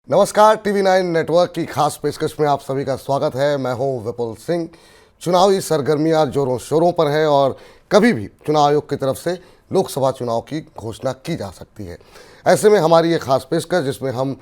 नमस्कार, TV 9 network की खास पेशकश में आप सभी का स्वागत है। मैं हूं विपुल सिंह। चुनावी सरगर्मियां जोरों शोरों पर हैं और कभी भी चुनाव आयोग की तरफ से लोकसभा चुनाव की घोषणा की जा सकती है। ऐसे में हमारी ये खास पेशकश, जिसमें हम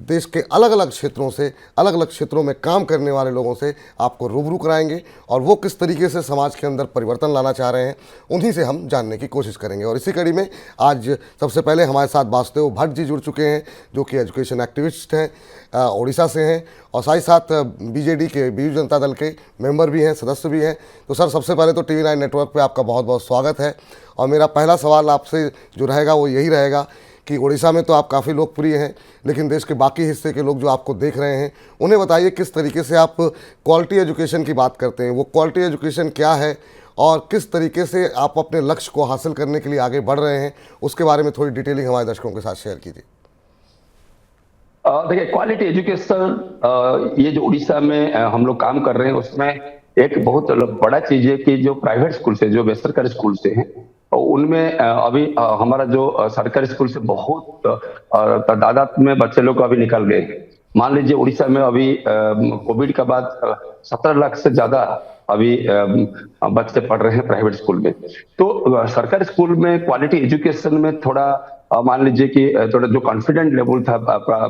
देश के अलग अलग क्षेत्रों में काम करने वाले लोगों से आपको रूबरू कराएंगे और वो किस तरीके से समाज के अंदर परिवर्तन लाना चाह रहे हैं, उन्हीं से हम जानने की कोशिश करेंगे। और इसी कड़ी में आज सबसे पहले हमारे साथ वासुदेव भट्ट जी जुड़ चुके हैं, जो कि एजुकेशन एक्टिविस्ट हैं, उड़ीसा से हैं और साथ ही साथ बीजेडी के बीजू जनता दल के मेंबर भी हैं, सदस्य भी हैं। तो सर, सबसे पहले तो टीवी 9 नेटवर्क पे आपका बहुत बहुत स्वागत है। और मेरा पहला सवाल आपसे जो रहेगा वो यही रहेगा कि उड़ीसा में तो आप काफ़ी लोकप्रिय हैं, लेकिन देश के बाकी हिस्से के लोग जो आपको देख रहे हैं, उन्हें बताइए किस तरीके से आप क्वालिटी एजुकेशन की बात करते हैं। वो क्वालिटी एजुकेशन क्या है और किस तरीके से आप अपने लक्ष्य को हासिल करने के लिए आगे बढ़ रहे हैं, उसके बारे में थोड़ी डिटेलिंग हमारे दर्शकों के साथ शेयर कीजिए। देखिए, क्वालिटी एजुकेशन ये जो उड़ीसा में हम लोग काम कर रहे हैं, उसमें एक बहुत बड़ा चीज है कि जो प्राइवेट स्कूल से, जो बेसरकारी स्कूल से हैं, उनमें अभी हमारा जो सरकारी स्कूल से बहुत तादाद में बच्चे लोग अभी निकल गए हैं। मान लीजिए, उड़ीसा में अभी कोविड के बाद 17 लाख से ज्यादा अभी बच्चे पढ़ रहे हैं प्राइवेट स्कूल में। तो सरकारी स्कूल में क्वालिटी एजुकेशन में थोड़ा मान लीजिए कि थोड़ा जो कॉन्फिडेंट लेवल था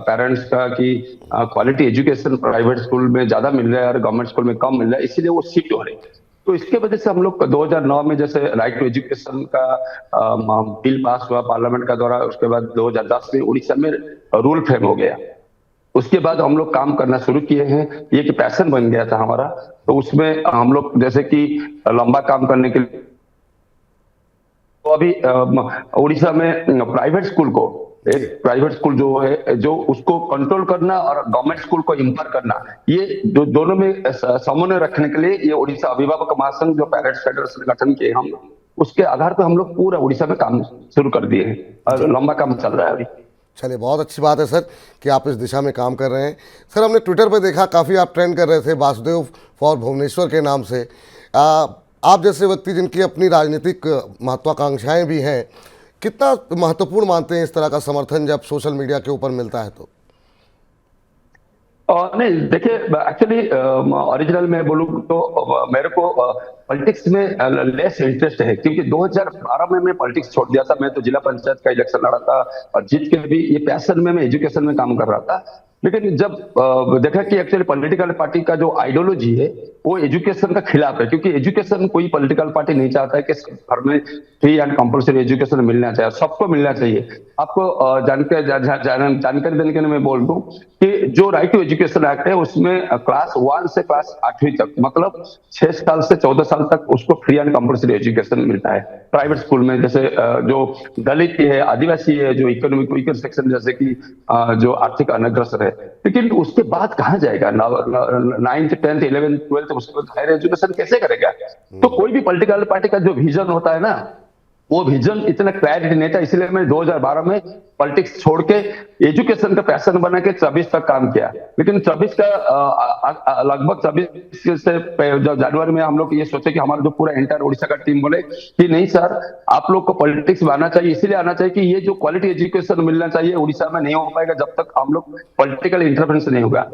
पेरेंट्स का कि क्वालिटी एजुकेशन प्राइवेट स्कूल में ज्यादा मिल रहा है और गवर्नमेंट स्कूल में कम मिल रहा है, इसीलिए वो शिफ्ट हो रहे हैं। तो इसके वजह से हम लोग 2009 में जैसे राइट टू एजुकेशन का बिल पास हुआ पार्लियामेंट का द्वारा, उसके बाद 2010 में उड़ीसा में रूल फ्रेम हो गया। उसके बाद हम लोग काम करना शुरू किए हैं। ये एक पैशन बन गया था हमारा। तो उसमें हम लोग जैसे कि लंबा काम करने के लिए, तो अभी उड़ीसा में प्राइवेट स्कूल को, एक प्राइवेट स्कूल जो है, जो उसको कंट्रोल करना और गवर्नमेंट स्कूल को इम्पर करना, ये दोनों में समन्वय रखने के लिए ये उड़ीसा अभिभावक महासंघ जो पेरेंट्स फेडरेशन गठन किए हम, उसके आधार पर हम लोग पूरा उड़ीसा में काम शुरू कर दिए हैं और लंबा काम चल रहा है अभी। चलिए, बहुत अच्छी बात है सर कि आप इस दिशा में काम कर रहे हैं। सर, हमने ट्विटर पर देखा काफ़ी आप ट्रेंड कर रहे थे वासुदेव फॉर भुवनेश्वर के नाम से। आप जैसे व्यक्ति जिनकी अपनी राजनीतिक महत्वाकांक्षाएं भी हैं, कितना महत्वपूर्ण मानते हैं इस तरह का समर्थन जब सोशल मीडिया के ऊपर मिलता है तो? नहीं, देखिए, एक्चुअली ओरिजिनल में बोलूं तो मेरे को पॉलिटिक्स में लेस इंटरेस्ट है, क्योंकि 2012 में मैं पॉलिटिक्स छोड़ दिया था। मैं तो जिला पंचायत का इलेक्शन लड़ा था और जीत के भी ये पैशन में मैं एजुकेशन में काम कर रहा था। लेकिन जब देखा कि एक्चुअली पॉलिटिकल पार्टी का जो आइडियोलॉजी है वो एजुकेशन का खिलाफ है, क्योंकि एजुकेशन कोई पॉलिटिकल पार्टी नहीं चाहता है कि घर में फ्री एंड कंपल्सरी एजुकेशन मिलना चाहिए, सबको मिलना चाहिए। आपको जानकारी देने के लिए मैं बोल दूं कि जो राइट टू एजुकेशन एक्ट है, उसमें क्लास 1 से क्लास 8वीं तक, मतलब 6 साल से 14 साल तक उसको फ्री एंड कंपल्सरी एजुकेशन मिलता है प्राइवेट स्कूल में। जैसे जो दलित है, आदिवासी है, जो इकोनॉमिक वीकर सेक्शन, जैसे कि जो आर्थिक अनग्रसर है। लेकिन उसके बाद कहाँ जाएगा? 9th 10th 11th 12th, उसके बाद हायर एजुकेशन कैसे करेगा? तो कोई भी पॉलिटिकल पार्टी का जो विजन होता है ना, वो विजन इतना क्लैरिटी नहीं था। इसलिए मैं 2012 में पॉलिटिक्स छोड़ के एजुकेशन का पैशन बना के 24 तक काम किया। लेकिन 24 का लगभग 24 से जनवरी में हम लोग ये सोचे कि हमारा जो पूरा एंटायर उड़ीसा का टीम बोले कि नहीं सर, आप लोग को पॉलिटिक्स में आना चाहिए। इसलिए आना चाहिए कि ये जो क्वालिटी एजुकेशन मिलना चाहिए उड़ीसा में नहीं हो पाएगा जब तक हम लोग पॉलिटिकल इंटरफेरेंस नहीं होगा।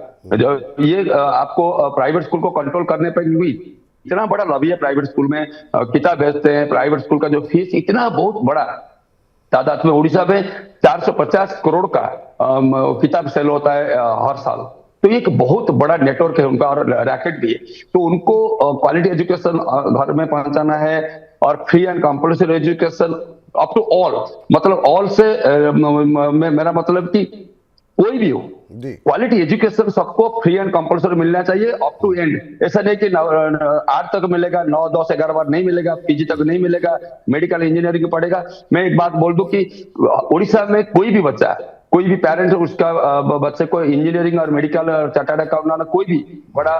ये आपको प्राइवेट स्कूल को कंट्रोल करने पर भी इतना बड़ा लॉबी है प्राइवेट स्कूल में, किताब बेचते हैं। प्राइवेट स्कूल का जो फीस इतना बहुत बड़ा तादाद में, उड़ीसा में 450 करोड़ का किताब सेल होता है हर साल। तो एक बहुत बड़ा नेटवर्क है उनका और रैकेट भी है। तो उनको क्वालिटी एजुकेशन घर में पहुंचाना है और free and compulsory education up to all, मतलब ऑल से मेरा मतलब कि कोई भी हो, क्वालिटी एजुकेशन सबको फ्री एंड कंपल्सरी मिलना चाहिए अप टू एंड। ऐसा नहीं कि 8 तक मिलेगा, 9 10 11 बार नहीं मिलेगा, पीजी तक नहीं मिलेगा, मेडिकल इंजीनियरिंग पढ़ेगा। मैं एक बात बोल दूं कि उड़ीसा में कोई भी बच्चा, कोई भी पेरेंट उसका बच्चे को इंजीनियरिंग और मेडिकल और चार्टर्ड अकाउंटेंट कोई भी बड़ा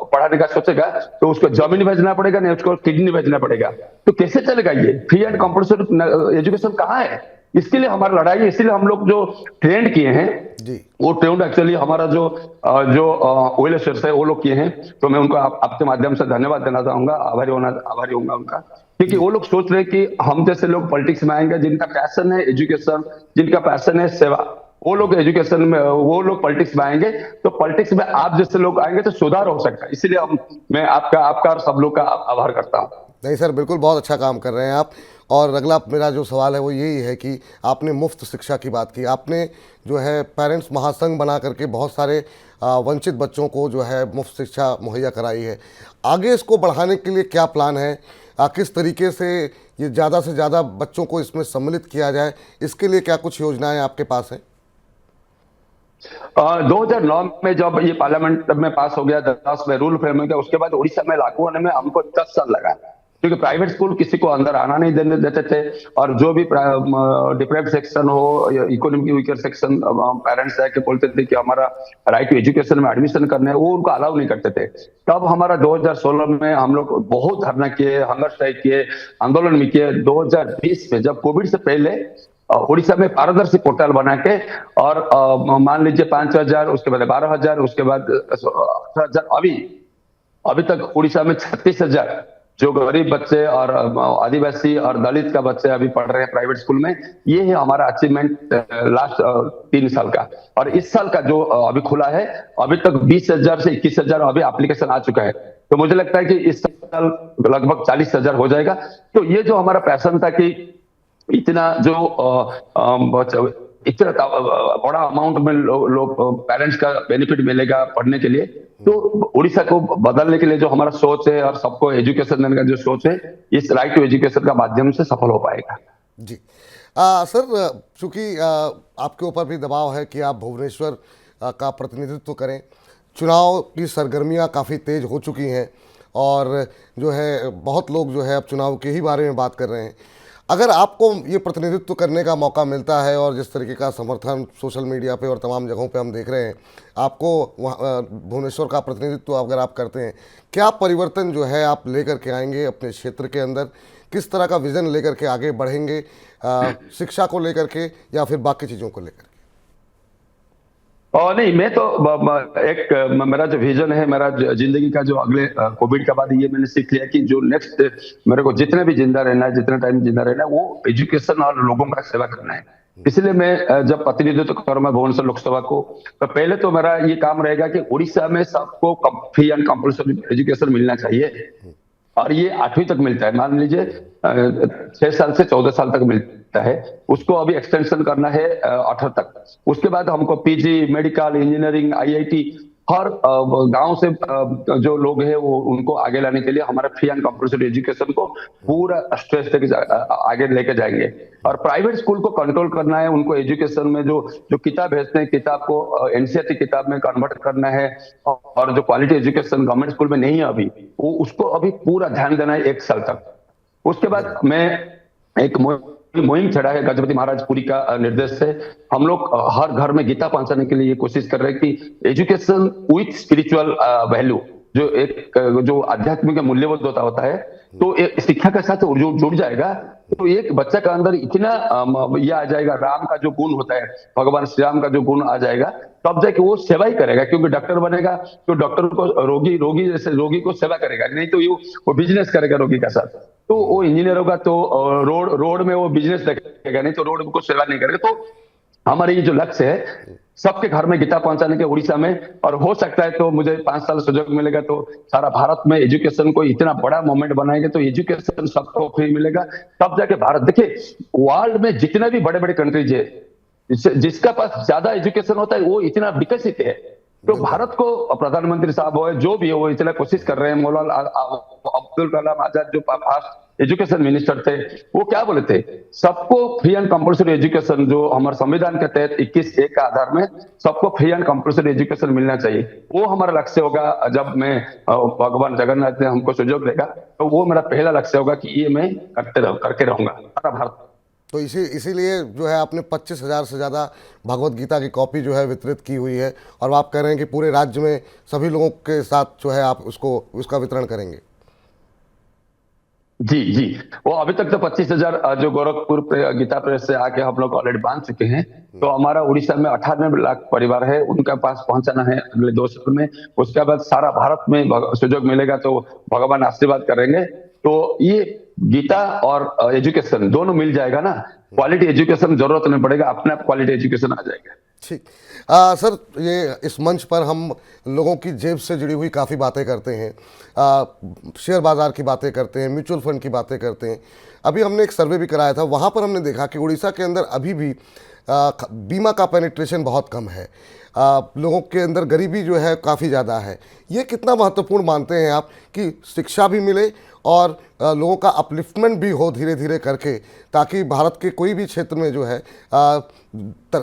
पढ़ाने का सोचेगा तो उसको जमीन भेजना पड़ेगा, नहीं उसको किडनी भेजना पड़ेगा। तो कैसे चलेगा? ये फ्री एंड कंपल्सरी एजुकेशन कहाँ है? इसके लिए हमारी लड़ाई है। इसीलिए हम लोग जो ट्रेंड किए हैं वो ट्रेंड एक्चुअली हमारा जो ओएलएसएस है वो लोग किए हैं। तो मैं उनको आपके माध्यम से धन्यवाद देना चाहूंगा, आभारी होऊंगा उनका, क्योंकि वो लोग सोच रहे हैं कि हम जैसे लोग पॉलिटिक्स में आएंगे जिनका पैशन है एजुकेशन, जिनका पैशन है सेवा, वो लोग एजुकेशन में, वो लोग पॉलिटिक्स में आएंगे तो पॉलिटिक्स में आप जैसे लोग आएंगे तो सुधार हो सकता है। इसलिए मैं आपका आपका और सब लोग का आभार करता हूँ। नहीं सर, बिल्कुल बहुत अच्छा काम कर रहे हैं आप। और अगला मेरा जो सवाल है वो यही है कि आपने मुफ्त शिक्षा की बात की, आपने जो है पेरेंट्स महासंघ बना करके बहुत सारे वंचित बच्चों को जो है मुफ्त शिक्षा मुहैया कराई है। आगे इसको बढ़ाने के लिए क्या प्लान है? किस तरीके से ये ज़्यादा से ज़्यादा बच्चों को इसमें सम्मिलित किया जाए, इसके लिए क्या कुछ योजनाएं आपके पास हैं? 2009 में जब ये पार्लियामेंट में पास हो गया, 10 में रूल फ्रेम हो गया, उसके बाद उड़ीसा में लागू होने में हमको 10 साल लगा, क्योंकि प्राइवेट स्कूल किसी को अंदर आना नहीं देने देते थे। और जो भी डिप्राइव्ड सेक्शन हो, इकोनॉमिक वीकर सेक्शन, पेरेंट्स है कि बोलते थे कि हमारा राइट टू एजुकेशन में एडमिशन करने है, वो उनको अलाउ नहीं करते थे। तब हमारा 2016 में हम लोग बहुत धरना किए, हंगर स्ट्राइक किए, आंदोलन भी किए। 2020 में जब कोविड से पहले उड़ीसा में पारदर्शी पोर्टल बना के, और मान लीजिए 5,000, उसके बाद 12,000, उसके बाद 18,000, अभी तक उड़ीसा में 36,000 जो गरीब बच्चे और आदिवासी और दलित का बच्चे अभी पढ़ रहे हैं प्राइवेट स्कूल में। ये है हमारा अचीवमेंट लास्ट 3 साल का। और इस साल का जो अभी खुला है, अभी तक 20,000 से 21,000 अभी एप्लीकेशन आ चुका है। तो मुझे लगता है कि इस साल लगभग 40,000 हो जाएगा। तो ये जो हमारा पैशन था कि इतना जो इतना बड़ा अमाउंट में लोग पेरेंट्स का बेनिफिट मिलेगा पढ़ने के लिए, तो उड़ीसा को बदलने के लिए जो हमारा सोच है और सबको एजुकेशन देने का जो सोच है, इस राइट टू एजुकेशन का माध्यम से सफल हो पाएगा। जी सर, चूंकि आपके ऊपर भी दबाव है कि आप भुवनेश्वर का प्रतिनिधित्व करें, चुनाव की सरगर्मियां काफ़ी तेज हो चुकी हैं और जो है बहुत लोग जो है अब चुनाव के ही बारे में बात कर रहे हैं। अगर आपको ये प्रतिनिधित्व करने का मौका मिलता है और जिस तरीके का समर्थन सोशल मीडिया पे और तमाम जगहों पे हम देख रहे हैं, आपको वहाँ भुवनेश्वर का प्रतिनिधित्व अगर आप करते हैं, क्या परिवर्तन जो है आप लेकर के आएंगे अपने क्षेत्र के अंदर? किस तरह का विज़न लेकर के आगे बढ़ेंगे, शिक्षा को लेकर के या फिर बाकी चीज़ों को लेकर के? और नहीं, मैं तो एक मेरा जो विजन है, मेरा जिंदगी का जो अगले कोविड के बाद ये मैंने सीख लिया कि जो नेक्स्ट मेरे को जितने भी जिंदा रहना है, जितना टाइम जिंदा रहना है, वो एजुकेशन और लोगों का सेवा करना है। इसलिए मैं जब प्रतिनिधित्व करूंगा भुवनेश्वर लोकसभा को, तो पहले तो मेरा ये काम रहेगा कि उड़ीसा में सबको फ्री एंड कंपल्सरी एजुकेशन मिलना चाहिए। और ये 8वीं तक मिलता है, मान लीजिए 6 साल से 14 साल तक मिलता है, उसको अभी एक्सटेंशन करना है 18 तक। उसके बाद हमको पीजी, मेडिकल, इंजीनियरिंग, आईआईटी, हर गांव से जो लोग हैं वो उनको आगे लाने के लिए हमारा फ्री एंड कंपल्सरी एजुकेशन को पूरा स्ट्रेस तक आगे लेके जाएंगे। और प्राइवेट स्कूल को कंट्रोल करना है, उनको एजुकेशन में जो जो किताब भेजते हैं, किताब को एनसीईआरटी किताब में कन्वर्ट करना है। और जो क्वालिटी एजुकेशन गवर्नमेंट स्कूल में नहीं है अभी, वो उसको अभी पूरा ध्यान देना है 1 साल तक। उसके बाद मैं एक मुहिम चढ़ा है गजपति महाराज पुरी का निर्देश से। हम लोग हर घर में गीता पहुंचाने के लिए कोशिश कर रहे हैं कि एजुकेशन विथ स्पिरिचुअल वैल्यू, जो एक जो आध्यात्मिक मूल्यबोध होता है, तो शिक्षा के साथ जुड़ जाएगा। तो एक बच्चा का अंदर इतना ये आ जाएगा, राम का जो गुण होता है, भगवान श्री राम का जो गुण आ जाएगा, तब जाके वो सेवा ही करेगा। क्योंकि डॉक्टर बनेगा तो डॉक्टर को रोगी जैसे रोगी को सेवा करेगा, नहीं तो वो बिजनेस करेगा रोगी का साथ। तो वो इंजीनियर होगा तो रोड में वो बिजनेस देखेगा, नहीं तो रोड को सेवा नहीं करेगा। तो हमारे ये जो लक्ष्य है सबके घर में गीता पहुंचाने के उड़ीसा में, और हो सकता है तो मुझे 5 साल सुযোগ मिलेगा तो सारा भारत में एजुकेशन को इतना बड़ा मूवमेंट बनाएंगे, तो एजुकेशन सबको फ्री मिलेगा। तब जाके भारत, देखिए वर्ल्ड में जितने भी बड़े बड़े कंट्रीज है, जिसका पास ज्यादा एजुकेशन होता है वो इतना विकसित है। तो भारत को प्रधानमंत्री साहब हो, जो भी हो, वो इतना कोशिश कर रहे हैं। मौलाना अब्दुल कलाम आजाद जो फास्ट एजुकेशन मिनिस्टर थे, वो क्या बोले थे, सबको फ्री एंड कंपल्सरी एजुकेशन, जो हमारे संविधान के तहत 21(1) के आधार में सबको फ्री एंड कंपल्सरी एजुकेशन मिलना चाहिए। वो हमारा लक्ष्य होगा। जब मैं भगवान जगन्नाथ ने हमको सुयोग देगा, तो वो मेरा पहला लक्ष्य होगा कि ये मैं करके रहूंगा सारा भारत। तो इसीलिए जो है आपने 25,000 से ज़्यादा भगवत गीता की कॉपी जो है वितरित की हुई है, और आप कह रहे हैं कि पूरे राज्य में सभी लोगों के साथ जो है आप उसका वितरण करेंगे। जी जी, वो अभी तक तो 25,000 जो गोरखपुर गीता प्रेस से आके हम लोग ऑलरेडी बांध चुके हैं। तो हमारा उड़ीसा में 98 लाख परिवार है, उनका पास पहुंचाना है अगले 2 साल में। उसके बाद सारा भारत में सुयोग मिलेगा तो भगवान आशीर्वाद करेंगे। तो ये गीता और एजुकेशन दोनों मिल जाएगा ना, क्वालिटी एजुकेशन जरूरत नहीं पड़ेगा, अपने आप क्वालिटी एजुकेशन आ जाएगा। ठीक। सर, ये इस मंच पर हम लोगों की जेब से जुड़ी हुई काफ़ी बातें करते हैं, शेयर बाज़ार की बातें करते हैं, म्यूचुअल फंड की बातें करते हैं। अभी हमने एक सर्वे भी कराया था, वहाँ पर हमने देखा कि उड़ीसा के अंदर अभी भी बीमा का पेनिट्रेशन बहुत कम है। लोगों के अंदर गरीबी जो है काफ़ी ज़्यादा है। ये कितना महत्वपूर्ण मानते हैं आप कि शिक्षा भी मिले और लोगों का अपलिफ्टमेंट भी हो धीरे धीरे करके, ताकि भारत के कोई भी क्षेत्र में जो है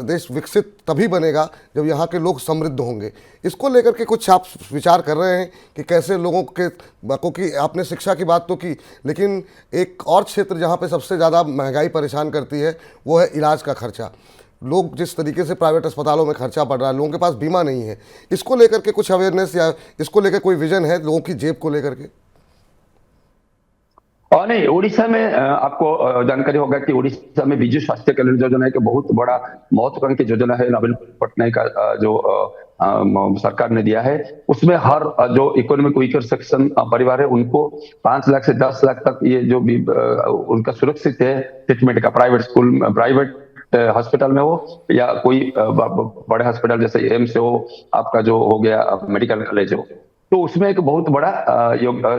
देश विकसित तभी बनेगा जब यहाँ के लोग समृद्ध होंगे। इसको लेकर के कुछ आप विचार कर रहे हैं कि कैसे लोगों के, क्योंकि आपने शिक्षा की बात तो की, लेकिन एक और क्षेत्र जहाँ पे सबसे ज़्यादा महंगाई परेशान करती है वो है इलाज का खर्चा। लोग जिस तरीके से प्राइवेट अस्पतालों में खर्चा बढ़ रहा है, लोगों के पास बीमा नहीं है। इसको लेकर के कुछ अवेयरनेस या इसको लेकर कोई विजन है लोगों की जेब को लेकर के? और नहीं, उड़ीसा में आपको जानकारी होगा कि उड़ीसा में बिजू स्वास्थ्य कल्याण योजना एक बहुत बड़ा महत्वाकांक्षी योजना है, नवीन पटनायक का जो सरकार ने दिया है। उसमें हर जो इकोनॉमिक वीकर सेक्शन परिवार है उनको 5 लाख से 10 लाख तक ये जो भी उनका सुरक्षित है ट्रीटमेंट का, प्राइवेट स्कूल, प्राइवेट हॉस्पिटल में हो या कोई बड़े हॉस्पिटल जैसे एम्स हो, आपका जो हो गया मेडिकल कॉलेज हो, तो उसमें एक बहुत बड़ा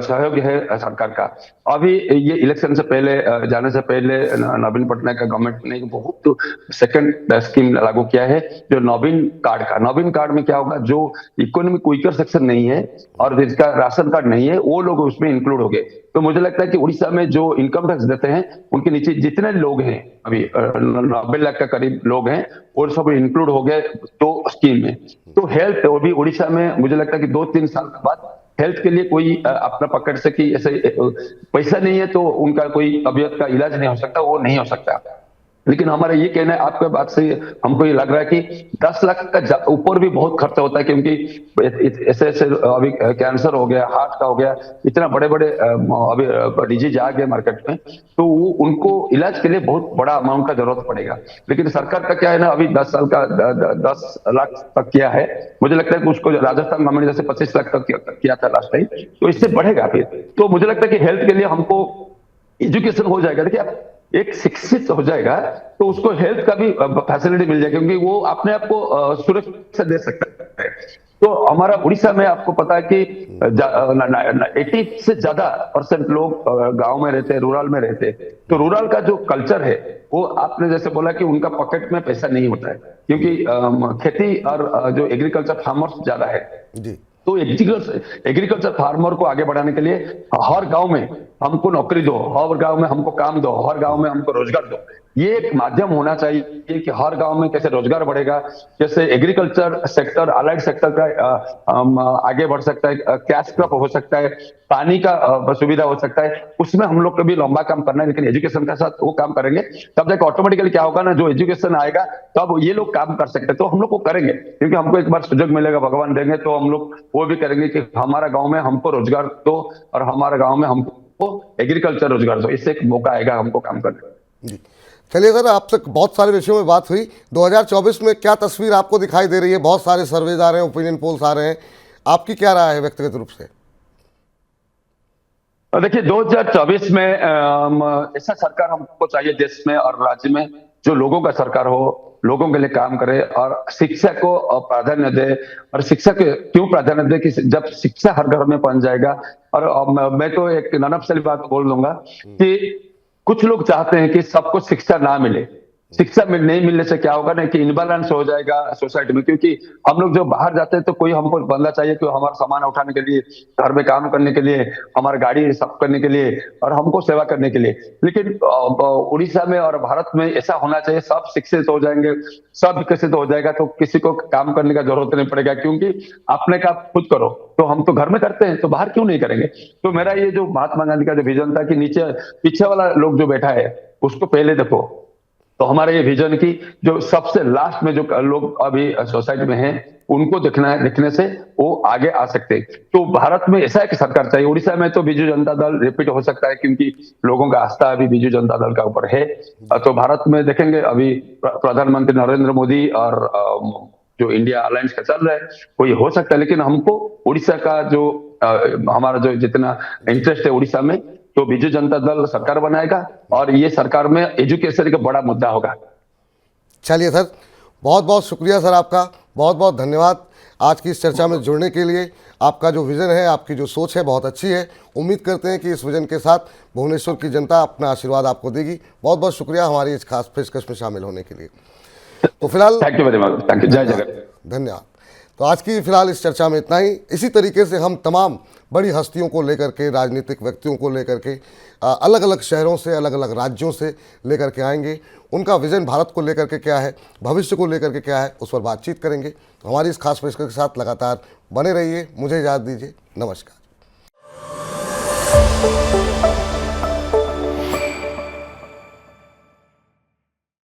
सहयोग है सरकार का। अभी ये इलेक्शन से पहले जाने से पहले नवीन पटनायक का गवर्नमेंट ने बहुत सेकंड स्कीम लागू किया है, जो नवीन कार्ड का। नवीन कार्ड में क्या होगा, जो इकोनॉमिक वीकर सेक्शन नहीं है और जिसका राशन कार्ड नहीं है वो लोग उसमें इंक्लूड हो गए। तो मुझे लगता है कि उड़ीसा में जो इनकम टैक्स देते हैं उनके नीचे जितने लोग हैं, अभी 90 लाख के करीब लोग हैं, और सब इंक्लूड हो गए दो स्कीम में। तो हेल्थ, वो भी उड़ीसा में मुझे लगता है कि 2-3 साल के बाद हेल्थ के लिए कोई अपना पकड़ से कि ऐसे पैसा नहीं है तो उनका कोई तबीयत का इलाज नहीं हो सकता, वो नहीं हो सकता। लेकिन हमारा ये कहना है, आपके बात से हमको ये लग रहा है कि 10 लाख का ऊपर भी बहुत खर्चा होता है, क्योंकि ऐसे ऐसे अभी कैंसर हो गया, हार्ट का हो गया, इतना बड़े बड़े अभी डिजीज आ गए मार्केट में, तो वो उनको इलाज के लिए बहुत बड़ा अमाउंट का जरूरत पड़ेगा। लेकिन सरकार का क्या है ना, अभी 10 साल का 10 लाख तक किया है। मुझे लगता है कि उसको राजस्थान गवर्नमेंट जैसे 25 लाख तक किया था लास्ट टाइम, तो इससे बढ़ेगा फिर। तो मुझे लगता है कि हेल्थ के लिए हमको एजुकेशन हो जाएगा। देखिए, आप एक शिक्षित हो जाएगा तो उसको हेल्थ का भी फैसिलिटी मिल जाएगी, क्योंकि वो अपने आप को सुरक्षा दे सकता है। तो हमारा उड़ीसा में आपको पता है कि 80 से ज्यादा % लोग गांव में रहते हैं, रूरल में रहते हैं। तो रूरल का जो कल्चर है वो, आपने जैसे बोला कि उनका पॉकेट में पैसा नहीं होता है, क्योंकि खेती और जो एग्रीकल्चर फार्मर्स ज्यादा है जी। तो एग्रीकल्चर फार्मर को आगे बढ़ाने के लिए हर गांव में हमको नौकरी दो, हर गांव में हमको काम दो, हर गांव में हमको रोजगार दो। ये एक माध्यम होना चाहिए कि हर गांव में कैसे रोजगार बढ़ेगा, कैसे एग्रीकल्चर सेक्टर, अलाइड सेक्टर का आगे बढ़ सकता है, कैश क्रॉप हो सकता है, पानी का सुविधा हो सकता है। उसमें हम लोग को भी लंबा काम करना है, लेकिन एजुकेशन के साथ वो काम करेंगे तब जाकर ऑटोमेटिकली क्या होगा ना, जो एजुकेशन आएगा तब ये लोग काम कर सकते हैं। तो हम लोग को करेंगे, क्योंकि हमको एक बार सुযোग मिलेगा, भगवान देंगे तो हम लोग वो भी करेंगे कि हमारा गांव में हमको रोजगार दो और हमारे गांव में हमको एग्रीकल्चर रोजगार दो। इससे एक मौका आएगा हमको काम करने का। जी। चलिए सर, आपसे बहुत सारे विषयों में बात हुई। 2024 में क्या तस्वीर आपको दिखाई दे रही है? बहुत सारे सर्वेज आ रहे हैं, ओपिनियन पोल्स आ रहे हैं, आपकी क्या राय है व्यक्तिगत रूप से? देखिए, 2024 में ऐसा सरकार हमको चाहिए देश में और राज्य में जो लोगों का सरकार हो, लोगों के लिए काम करे और शिक्षा को प्राधान्य दे। और शिक्षा के क्यों प्राधान्य दे कि जब शिक्षा हर घर में पहुंच जाएगा, और मैं तो एक ननपसली बात बोल दूंगा कि कुछ लोग चाहते हैं कि सबको शिक्षा ना मिले। शिक्षा नहीं मिलने से क्या होगा ना कि इनबैलेंस हो जाएगा सोसाइटी में, क्योंकि हम लोग जो बाहर जाते हैं तो कोई हमको बंदा चाहिए कि हमारा सामान उठाने के लिए, घर में काम करने के लिए, हमारी गाड़ी साफ करने के लिए और हमको सेवा करने के लिए। लेकिन उड़ीसा में और भारत में ऐसा होना चाहिए, सब शिक्षित हो जाएंगे, सब विकसित हो जाएगा तो किसी को काम करने का जरूरत नहीं पड़ेगा, क्योंकि अपने काम खुद करो। तो हम तो घर में करते हैं तो बाहर क्यों नहीं करेंगे। तो मेरा ये जो महात्मा गांधी का जो विजन था कि नीचे पीछे वाला लोग जो बैठा है उसको पहले देखो, तो हमारे ये विजन की जो सबसे लास्ट में जो लोग अभी सोसाइटी में हैं उनको देखने से वो आगे आ सकते हैं। तो भारत में ऐसा एक सरकार चाहिए। उड़ीसा में तो बीजू जनता दल रिपीट हो सकता है, क्योंकि लोगों का आस्था अभी बीजू जनता दल का ऊपर है। तो भारत में देखेंगे अभी प्रधानमंत्री नरेंद्र मोदी और जो इंडिया अलायंस का चल रहा है वो ये हो सकता है। लेकिन हमको उड़ीसा का जो हमारा जो जितना इंटरेस्ट है उड़ीसा में, तो बीजू जनता दल सरकार बनाएगा और ये सरकार में एजुकेशन का बड़ा मुद्दा होगा। चलिए सर, बहुत बहुत शुक्रिया सर आपका, बहुत बहुत धन्यवाद आज की इस चर्चा में जुड़ने के लिए। आपका जो विज़न है, आपकी जो सोच है बहुत अच्छी है। उम्मीद करते हैं कि इस विज़न के साथ भुवनेश्वर की जनता अपना आशीर्वाद आपको देगी। बहुत बहुत शुक्रिया हमारी इस खास पेशकश में शामिल होने के लिए। तो फिलहाल thank you very much, thank you, जय जगत। धन्यवाद। तो आज की फिलहाल इस चर्चा में इतना ही। इसी तरीके से हम तमाम बड़ी हस्तियों को लेकर के, राजनीतिक व्यक्तियों को लेकर के, अलग अलग शहरों से, अलग अलग राज्यों से लेकर के आएंगे। उनका विज़न भारत को लेकर के क्या है, भविष्य को लेकर के क्या है, उस पर बातचीत करेंगे। तो हमारी इस खास पेशकश के साथ लगातार बने रहिए। मुझे इजाज़त दीजिए। नमस्कार।